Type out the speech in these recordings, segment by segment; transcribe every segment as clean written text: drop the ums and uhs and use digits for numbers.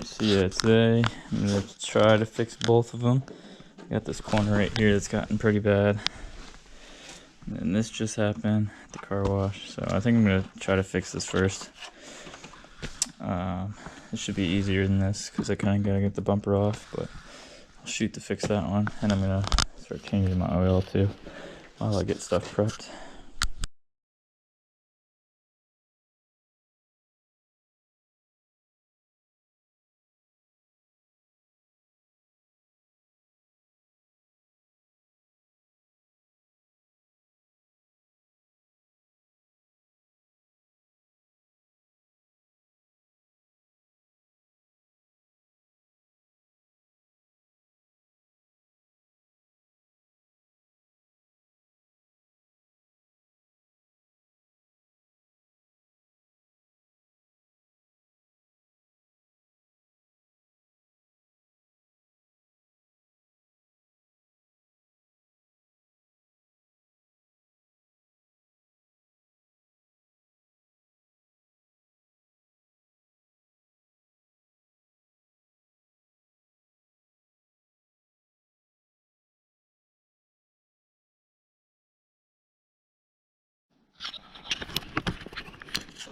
So yeah, today I'm gonna try to fix both of them. I got this corner right here that's gotten pretty bad, and then this just happened at the car wash. So I think I'm gonna try to fix this first. It should be easier than this because I kind of gotta get the bumper off, but I'll shoot to fix that one, and I'm gonna start changing my oil too while I get stuff prepped.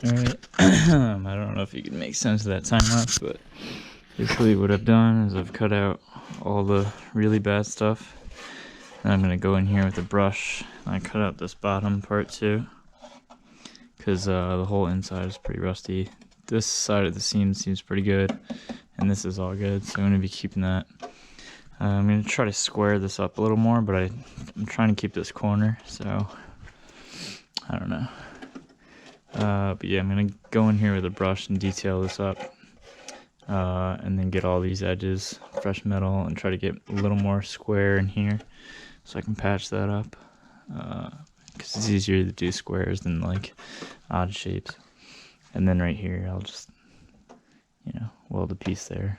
Alright, I don't know if you can make sense of that time lapse, but basically what I've done is I've cut out all the really bad stuff. And I'm going to go in here with a brush, and I cut out this bottom part too, because the whole inside is pretty rusty. This side of the seam seems pretty good, and this is all good, so I'm going to be keeping that. I'm going to try to square this up a little more, but I'm trying to keep this corner, so I don't know. But yeah, I'm going to go in here with a brush and detail this up, and then get all these edges fresh metal and try to get a little more square in here so I can patch that up, because it's easier to do squares than like odd shapes. And then right here I'll just, you know, weld a piece there.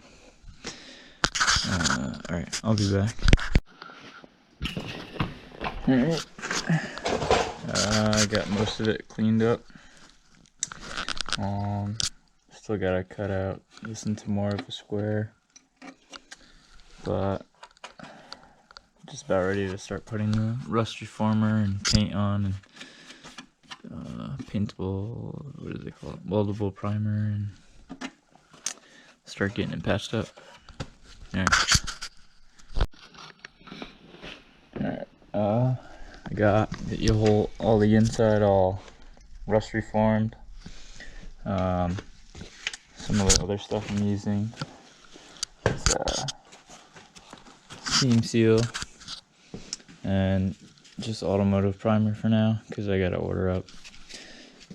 Alright, I'll be back. Alright, I got most of it cleaned up. Still gotta cut out this into more of a square, but just about ready to start putting the rust reformer and paint on, and paintable, what do they call it, weldable primer, and start getting it patched up. Alright, I got all the inside all rust reformed. Some of the other stuff I'm using is seam seal and just automotive primer for now, because I gotta order up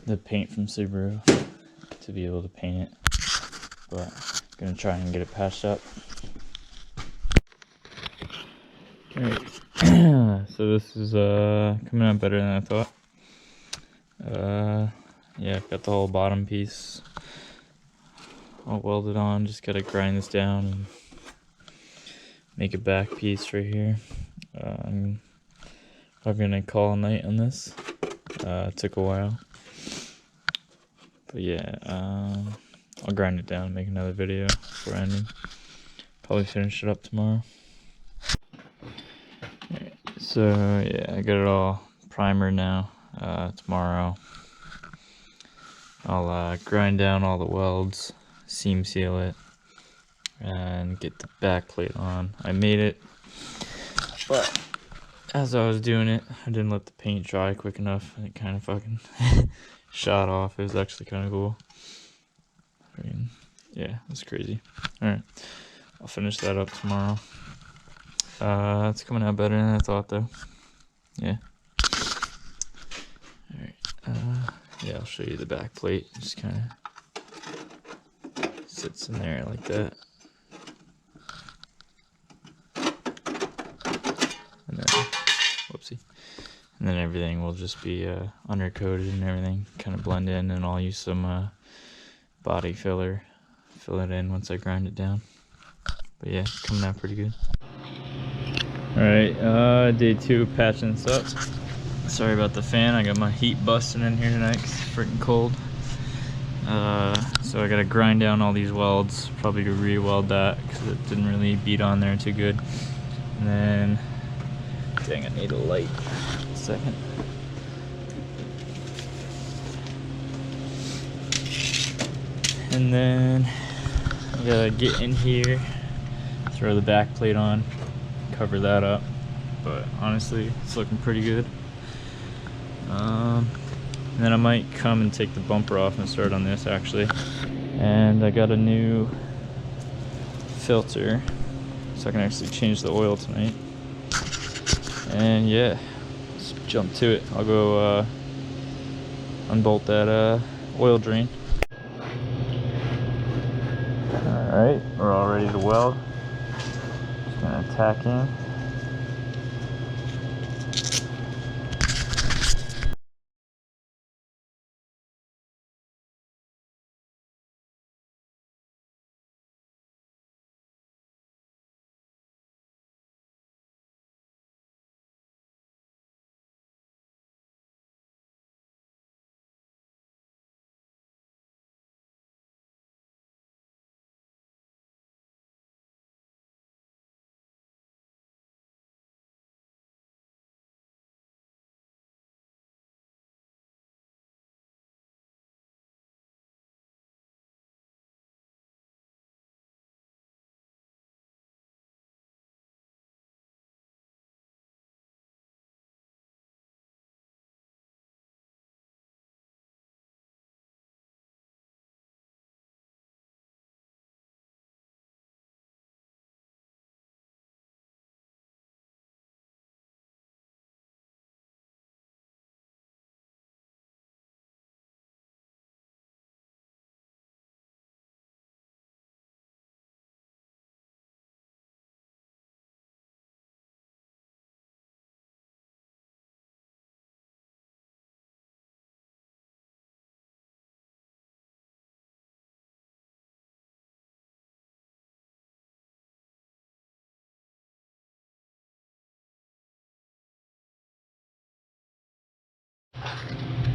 the paint from Subaru to be able to paint it, but I'm gonna try and get it patched up. Alright, so this is coming out better than I thought. Yeah, I've got the whole bottom piece all welded on. Just gotta grind this down and make a back piece right here. I'm probably gonna call a night on this. It took a while, but yeah, I'll grind it down and make another video before ending. Probably finish it up tomorrow. Alright, so yeah, I got it all primered now. Tomorrow I'll grind down all the welds, seam seal it, and get the back plate on. I made it, but as I was doing it, I didn't let the paint dry quick enough, and it kind of fucking shot off. It was actually kind of cool. I mean, yeah, it's crazy. Alright, I'll finish that up tomorrow. It's coming out better than I thought, though. Yeah. Alright, yeah, I'll show you the back plate. Just kind of sits in there like that. And then, whoopsie. And then everything will just be undercoated and everything kind of blend in, and I'll use some body filler, fill it in once I grind it down. But yeah, it's coming out pretty good. Alright, day 2 patching this up. Sorry about the fan, I got my heat busting in here tonight because it's freaking cold. So I gotta grind down all these welds, probably to re-weld that because it didn't really beat on there too good. And then, dang, I need a light. A second. And then I gotta get in here, throw the back plate on, cover that up. But honestly, it's looking pretty good. And then I might come and take the bumper off and start on this actually. And I got a new filter, so I can actually change the oil tonight. And yeah, let's jump to it. I'll go unbolt that oil drain. Alright, we're all ready to weld. Just gonna tack in.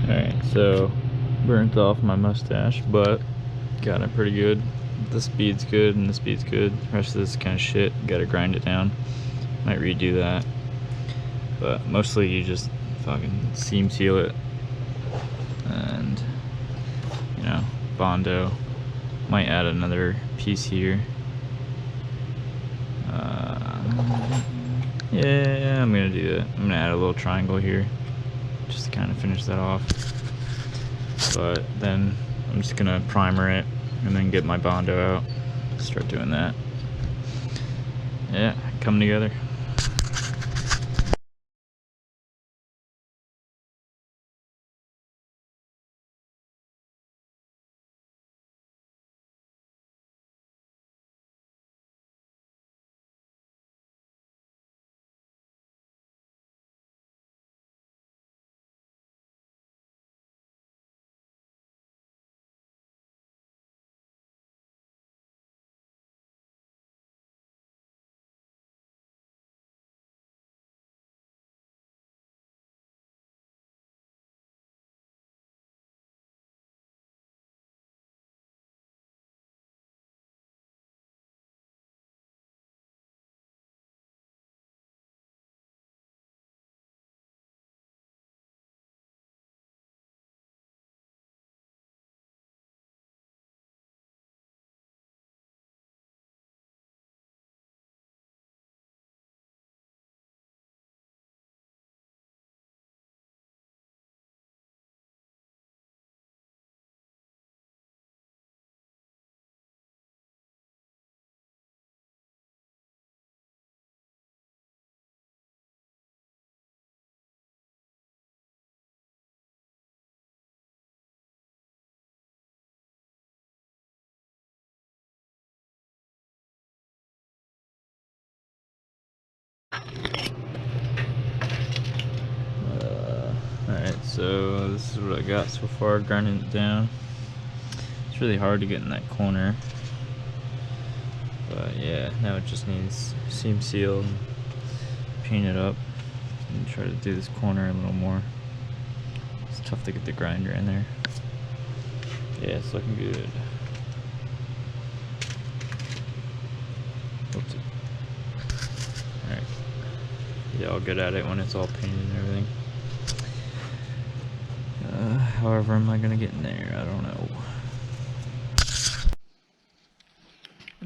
Alright, so burnt off my mustache, but got it pretty good. The speed's good and the speed's good. The rest of this is kind of shit. Gotta grind it down. Might redo that. But mostly you just fucking seam seal it. And, you know, Bondo. Might add another piece here. Yeah, I'm gonna do that. I'm gonna add a little triangle here, just to kind of finish that off. But then I'm just gonna primer it and then get my Bondo out, start doing that. Yeah, come together. Alright, so this is what I got so far, grinding it down. It's really hard to get in that corner. But yeah, now it just needs seam seal and paint it up. And try to do this corner a little more. It's tough to get the grinder in there. Yeah, it's looking good. be all good at it when it's all painted and everything. However, am I gonna get in there? I don't know.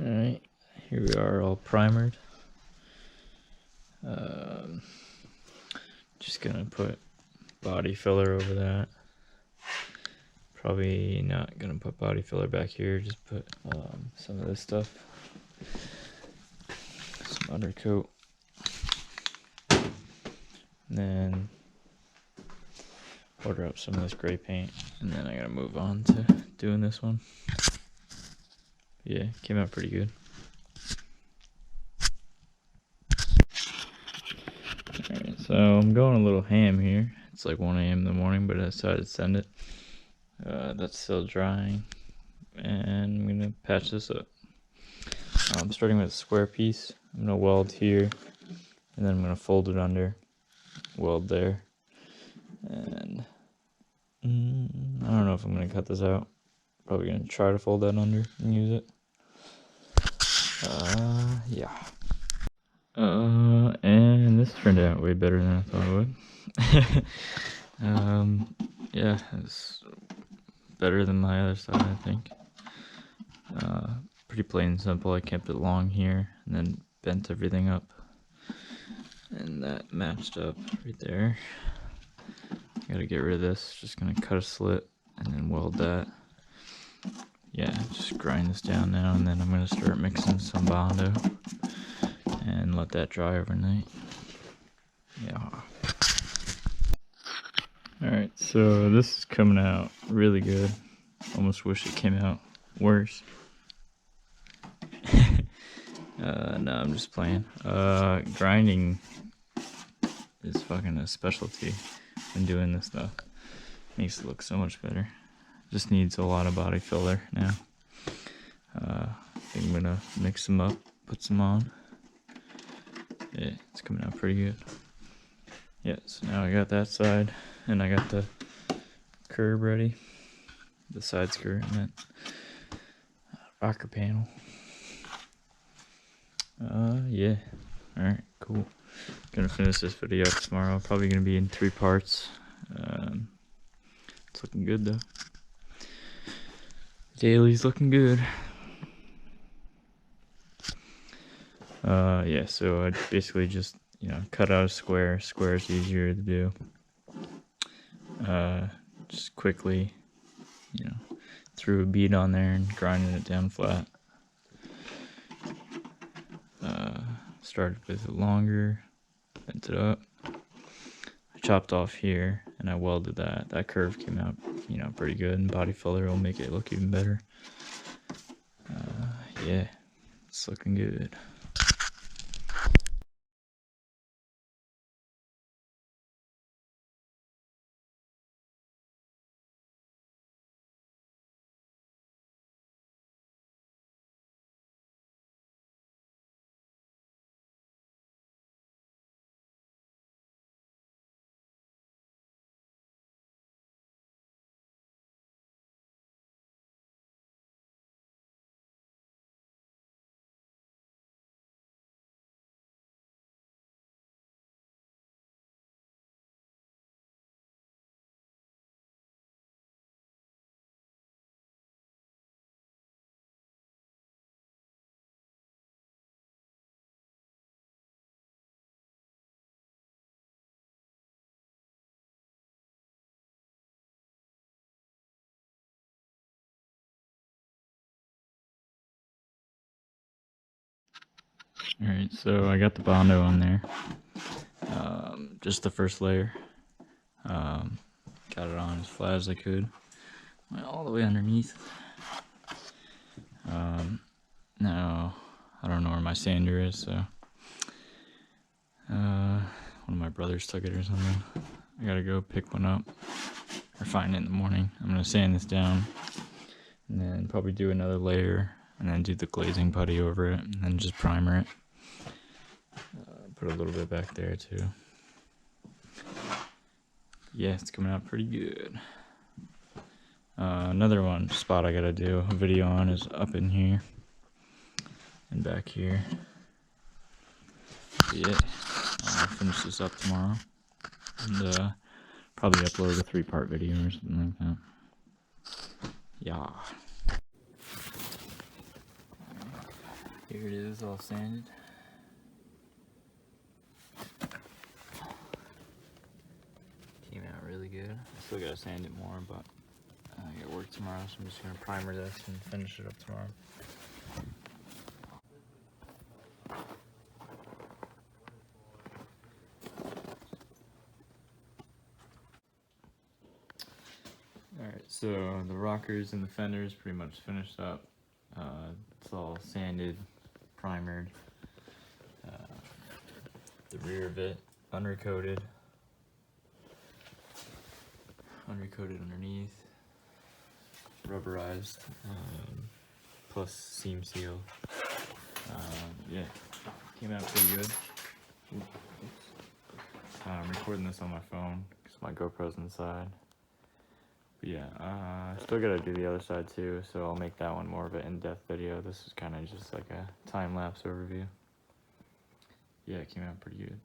Alright, here we are, all primered. Just gonna put body filler over that. Probably not gonna put body filler back here, just put some of this stuff. Some undercoat. And then order up some of this gray paint, and then I gotta move on to doing this one. Yeah, came out pretty good. Alright, so I'm going a little ham here. It's like 1 a.m. in the morning, but I decided to send it. That's still drying, and I'm gonna patch this up. I'm starting with a square piece. I'm gonna weld here, and then I'm gonna fold it under, weld there, and I don't know if I'm gonna cut this out. Probably gonna try to fold that under and use it. Yeah. And this turned out way better than I thought it would. Yeah, it's better than my other side, I think. Pretty plain and simple. I kept it long here and then bent everything up, and that matched up right there. Gotta get rid of this. Just gonna cut a slit and then weld that. Yeah, just grind this down now, and then I'm gonna start mixing some Bondo and let that dry overnight. Yeah. Alright, so this is coming out really good. Almost wish it came out worse. No, I'm just playing. Grinding is fucking a specialty when doing this stuff. Makes it look so much better. Just needs a lot of body filler now. I think I'm gonna mix them up, put some on. Yeah, it's coming out pretty good. Yeah, so now I got that side, and I got the curb ready. The side skirt and that rocker panel. Yeah. Alright, cool. Gonna finish this video up tomorrow. Probably gonna be in 3 parts. It's looking good though. Daily's looking good. Yeah, so I basically just, cut out a square. Square is easier to do. Just quickly, threw a bead on there and grinding it down flat. Started with it longer, bent it up. I chopped off here and I welded that. That curve came out, pretty good, and body filler will make it look even better. Yeah, it's looking good. Alright, so I got the Bondo on there. Just the first layer. Got it on as flat as I could. Went all the way underneath. Now, I don't know where my sander is, so one of my brothers took it or something. I gotta go pick one up or find it in the morning. I'm gonna sand this down and then probably do another layer and then do the glazing putty over it and then just primer it. Put a little bit back there too. Yeah, it's coming out pretty good. Another spot I gotta do a video on is up in here and back here. Yeah, finish this up tomorrow. And probably upload a 3-part video or something like that. Yeah. Here it is, all sanded. Came out really good. I still gotta sand it more, but I got work tomorrow, so I'm just gonna primer this and finish it up tomorrow. Alright, so the rockers and the fenders pretty much finished up. It's all sanded, primered. The rear of it undercoated underneath, rubberized, plus seam seal. Yeah, came out pretty good. I'm recording this on my phone because my GoPro's inside. But yeah, still gotta do the other side too, so I'll make that one more of an in-depth video. This is kind of just like a time-lapse overview. Yeah, it came out pretty good.